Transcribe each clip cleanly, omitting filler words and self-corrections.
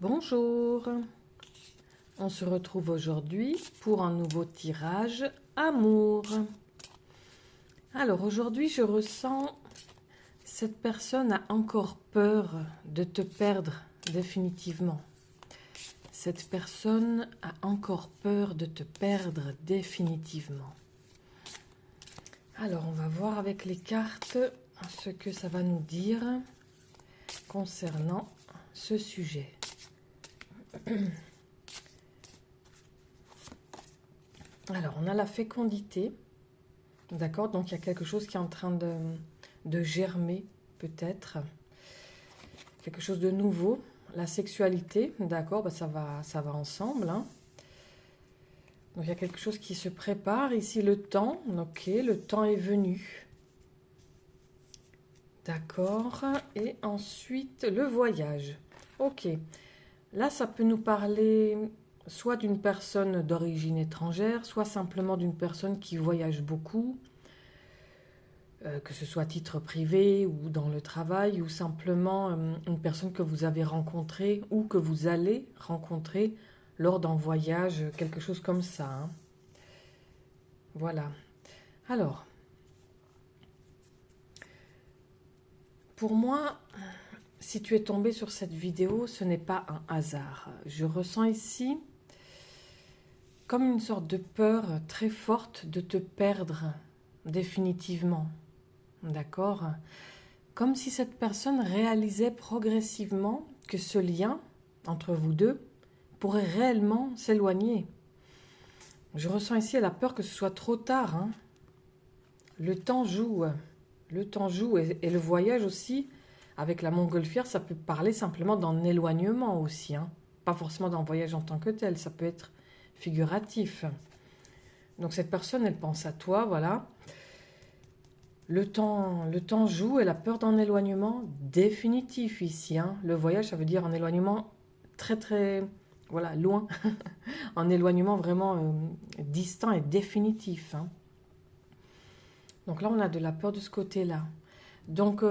Bonjour, on se retrouve aujourd'hui pour un nouveau tirage amour. Alors aujourd'hui je ressens cette personne a encore peur de te perdre définitivement. Cette personne a encore peur de te perdre définitivement. Alors on va voir avec les cartes ce que ça va nous dire concernant ce sujet. Alors, on a la fécondité, d'accord? Donc, il y a quelque chose qui est en train de germer, peut-être. Quelque chose de nouveau. La sexualité, d'accord? Ben, ça va ensemble, hein. Donc, il y a quelque chose qui se prépare. Ici, le temps, ok, le temps est venu. D'accord. Et ensuite, le voyage. Ok. Là, ça peut nous parler soit d'une personne d'origine étrangère, soit simplement d'une personne qui voyage beaucoup, que ce soit à titre privé ou dans le travail, ou simplement une personne que vous avez rencontrée ou que vous allez rencontrer lors d'un voyage, quelque chose comme ça, hein. Voilà. Alors, pour moi, si tu es tombé sur cette vidéo, ce n'est pas un hasard. Je ressens ici comme une sorte de peur très forte de te perdre définitivement. D'accord? Comme si cette personne réalisait progressivement que ce lien entre vous deux pourrait réellement s'éloigner. Je ressens ici la peur que ce soit trop tard, hein. Le temps joue. Le temps joue et le voyage aussi, avec la montgolfière, ça peut parler simplement d'un éloignement aussi, hein. Pas forcément d'un voyage en tant que tel, ça peut être figuratif. Donc cette personne, elle pense à toi, voilà. Le temps joue, elle a peur d'un éloignement définitif ici, hein. Le voyage, ça veut dire un éloignement très très, voilà, loin. Un éloignement vraiment distant et définitif, hein. Donc là, on a de la peur de ce côté-là. Donc,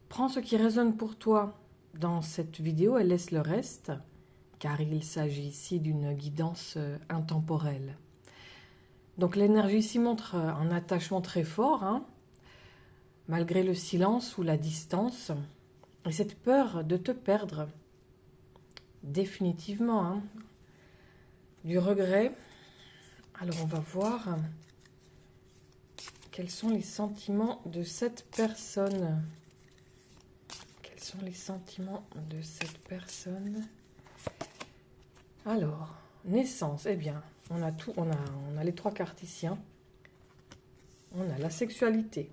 prends ce qui résonne pour toi dans cette vidéo et laisse le reste, car il s'agit ici d'une guidance intemporelle. Donc l'énergie ici montre un attachement très fort, hein, malgré le silence ou la distance, et cette peur de te perdre, définitivement, hein, du regret. Alors on va voir quels sont les sentiments de cette personne. Quels sont les sentiments de cette personne? Alors, naissance, eh bien, on a tout, on a les trois cartes ici, hein. On a la sexualité,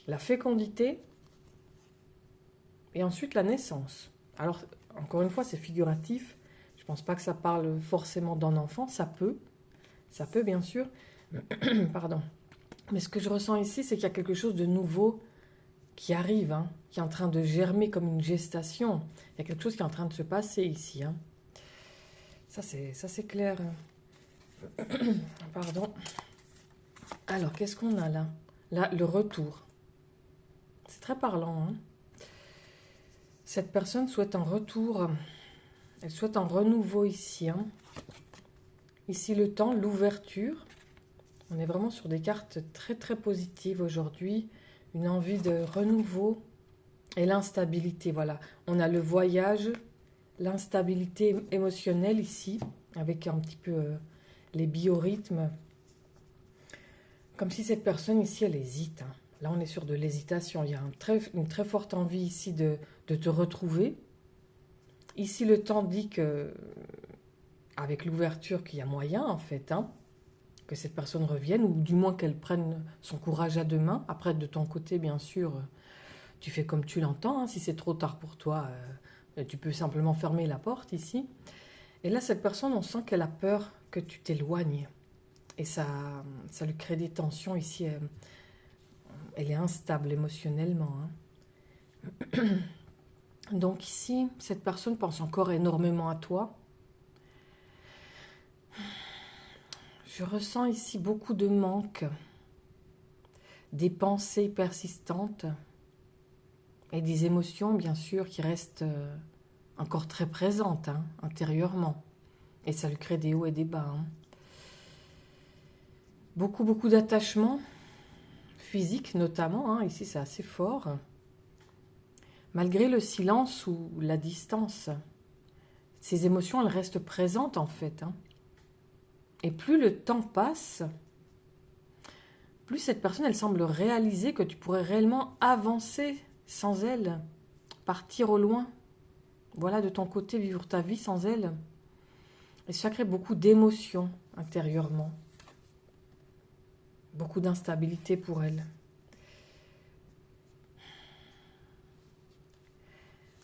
la fécondité et ensuite la naissance. Alors, encore une fois, c'est figuratif. Je ne pense pas que ça parle forcément d'un enfant. Ça peut bien sûr. Pardon. Mais ce que je ressens ici, c'est qu'il y a quelque chose de nouveau qui arrive, hein, qui est en train de germer comme une gestation. Il y a quelque chose qui est en train de se passer ici, hein. Ça, c'est clair. Pardon. Alors, qu'est-ce qu'on a là? Là, le retour. C'est très parlant, hein. Cette personne souhaite un retour. Elle souhaite un renouveau ici, hein. Ici, le temps, l'ouverture. On est vraiment sur des cartes très, très positives aujourd'hui. Une envie de renouveau et l'instabilité, voilà. On a le voyage, l'instabilité émotionnelle ici, avec un petit peu les biorhythmes. Comme si cette personne ici, elle hésite, hein. Là, on est sur de l'hésitation. Il y a une très forte envie ici de te retrouver. Ici, le temps dit que, avec l'ouverture, qu'il y a moyen, en fait, hein, que cette personne revienne, ou du moins qu'elle prenne son courage à deux mains. Après, de ton côté, bien sûr, tu fais comme tu l'entends, hein. Si c'est trop tard pour toi, tu peux simplement fermer la porte ici. Et là, cette personne, on sent qu'elle a peur que tu t'éloignes. Et ça lui crée des tensions ici. Elle est instable émotionnellement, hein. Donc ici, cette personne pense encore énormément à toi. Je ressens ici beaucoup de manque, des pensées persistantes et des émotions, bien sûr, qui restent encore très présente hein, intérieurement. Et ça lui crée des hauts et des bas. Hein. Beaucoup d'attachement physique notamment. Hein. Ici, c'est assez fort. Malgré le silence ou la distance, ces émotions, elles restent présentes en fait. Hein. Et plus le temps passe, plus cette personne, elle semble réaliser que tu pourrais réellement avancer sans elle, partir au loin. Voilà, de ton côté, vivre ta vie sans elle. Et ça crée beaucoup d'émotions intérieurement. Beaucoup d'instabilité pour elle.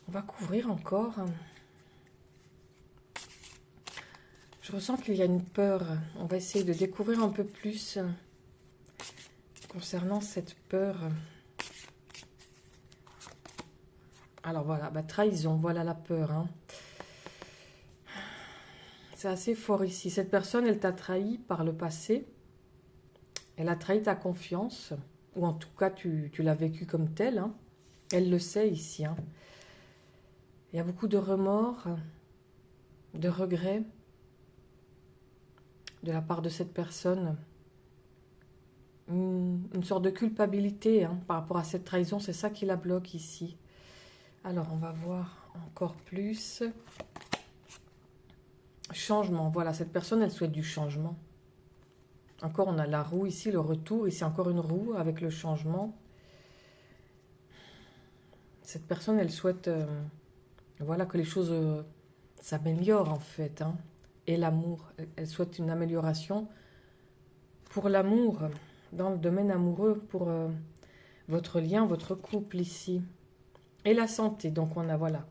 On va couvrir encore. Je ressens qu'il y a une peur. On va essayer de découvrir un peu plus concernant cette peur. Alors voilà, trahison, voilà la peur. Hein. C'est assez fort ici. Cette personne, elle t'a trahi par le passé. Elle a trahi ta confiance. Ou en tout cas, tu l'as vécu comme tel. Hein. Elle le sait ici. Hein. Il y a beaucoup de remords, de regrets de la part de cette personne. Une sorte de culpabilité hein, par rapport à cette trahison. C'est ça qui la bloque ici. Alors, on va voir encore plus. Changement. Voilà, cette personne, elle souhaite du changement. Encore, on a la roue ici, le retour. Ici, encore une roue avec le changement. Cette personne, elle souhaite voilà, que les choses s'améliorent, en fait. Hein. Et l'amour. Elle souhaite une amélioration pour l'amour, dans le domaine amoureux, pour votre lien, votre couple ici. Et la santé. Donc, on a, voilà,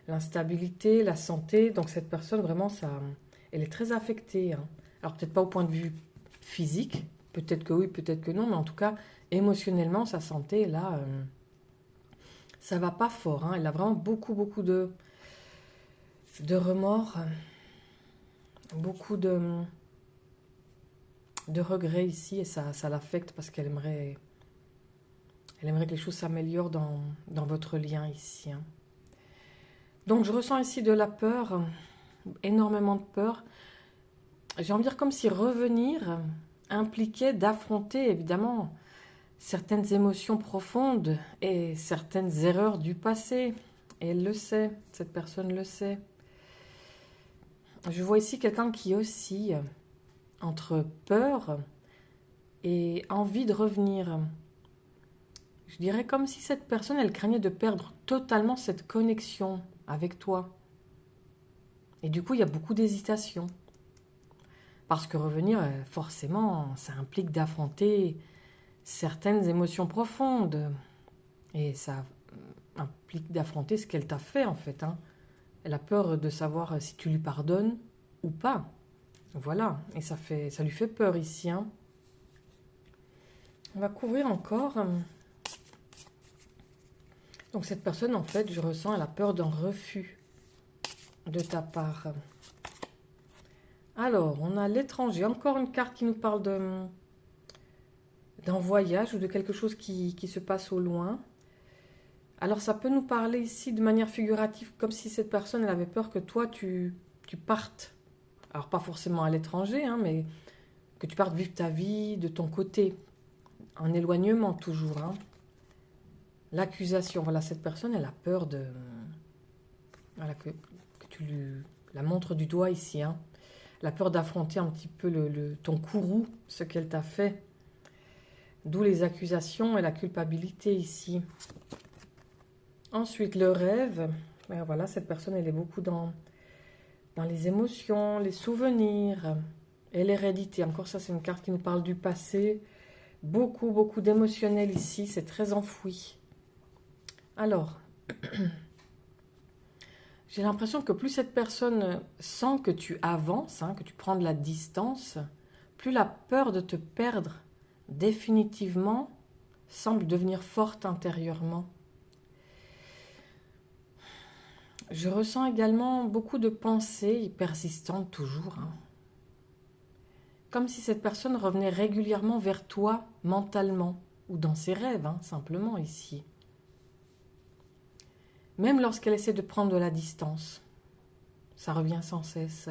l'instabilité, la santé. Donc, cette personne, vraiment, elle est très affectée. Hein. Alors, peut-être pas au point de vue physique. Peut-être que oui, peut-être que non. Mais en tout cas, émotionnellement, sa santé, là, ça va pas fort. Hein. Elle a vraiment beaucoup de remords. Beaucoup de regrets ici. Et ça l'affecte parce qu'elle aimerait... Elle aimerait que les choses s'améliorent dans votre lien ici. Hein. Donc, je ressens ici de la peur, énormément de peur. J'ai envie de dire comme si revenir impliquait d'affronter, évidemment, certaines émotions profondes et certaines erreurs du passé. Et elle le sait, cette personne le sait. Je vois ici quelqu'un qui oscille entre peur et envie de revenir. Je dirais comme si cette personne, elle craignait de perdre totalement cette connexion avec toi. Et du coup, il y a beaucoup d'hésitation. Parce que revenir, forcément, ça implique d'affronter certaines émotions profondes. Et ça implique d'affronter ce qu'elle t'a fait, en fait. Hein. Elle a peur de savoir si tu lui pardonnes ou pas. Voilà. Et ça lui fait peur ici. Hein. On va couvrir encore... Donc cette personne, en fait, je ressens, elle a peur d'un refus de ta part. Alors, on a l'étranger. Encore une carte qui nous parle d'un voyage ou de quelque chose qui se passe au loin. Alors, ça peut nous parler ici de manière figurative, comme si cette personne, elle avait peur que toi, tu partes. Alors, pas forcément à l'étranger, hein, mais que tu partes vivre ta vie de ton côté. En éloignement, toujours, hein. L'accusation, voilà, cette personne, elle a peur de... Voilà, que tu la montres du doigt ici. Hein. Elle a peur d'affronter un petit peu ton courroux, ce qu'elle t'a fait. D'où les accusations et la culpabilité ici. Ensuite, le rêve. Et voilà, cette personne, elle est beaucoup dans les émotions, les souvenirs et l'hérédité. Encore ça, c'est une carte qui nous parle du passé. Beaucoup d'émotionnel ici, c'est très enfoui. Alors, j'ai l'impression que plus cette personne sent que tu avances, hein, que tu prends de la distance, plus la peur de te perdre définitivement semble devenir forte intérieurement. Je ressens également beaucoup de pensées persistantes toujours. Hein. Comme si cette personne revenait régulièrement vers toi mentalement, ou dans ses rêves, hein, simplement ici. même lorsqu'elle essaie de prendre de la distance. Ça revient sans cesse.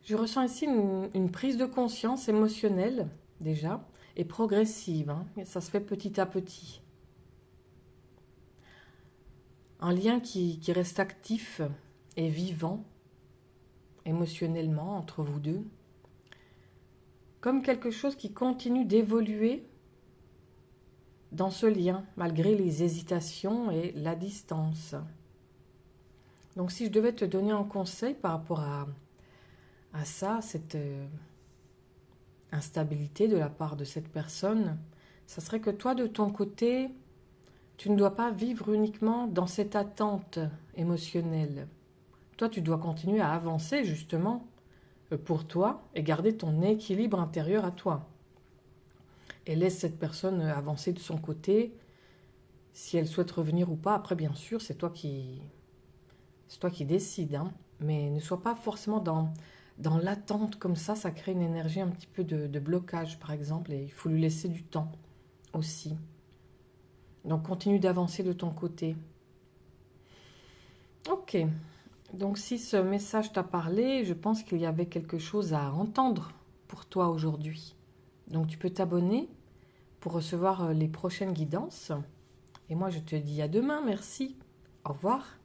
Je ressens ici une prise de conscience émotionnelle, déjà, et progressive. Et ça se fait petit à petit. Un lien qui reste actif et vivant, émotionnellement, entre vous deux. Comme quelque chose qui continue d'évoluer dans ce lien, malgré les hésitations et la distance. Donc si je devais te donner un conseil par rapport à ça, cette instabilité de la part de cette personne, ça serait que toi, de ton côté, tu ne dois pas vivre uniquement dans cette attente émotionnelle. Toi, tu dois continuer à avancer justement pour toi et garder ton équilibre intérieur à toi. Et laisse cette personne avancer de son côté, si elle souhaite revenir ou pas. Après, bien sûr, c'est toi qui décides, hein. Mais ne sois pas forcément dans l'attente comme ça crée une énergie un petit peu de blocage, par exemple, et il faut lui laisser du temps aussi. Donc, continue d'avancer de ton côté. Ok, donc si ce message t'a parlé, je pense qu'il y avait quelque chose à entendre pour toi aujourd'hui. Donc, tu peux t'abonner pour recevoir les prochaines guidances. Et moi, je te dis à demain, merci. Au revoir.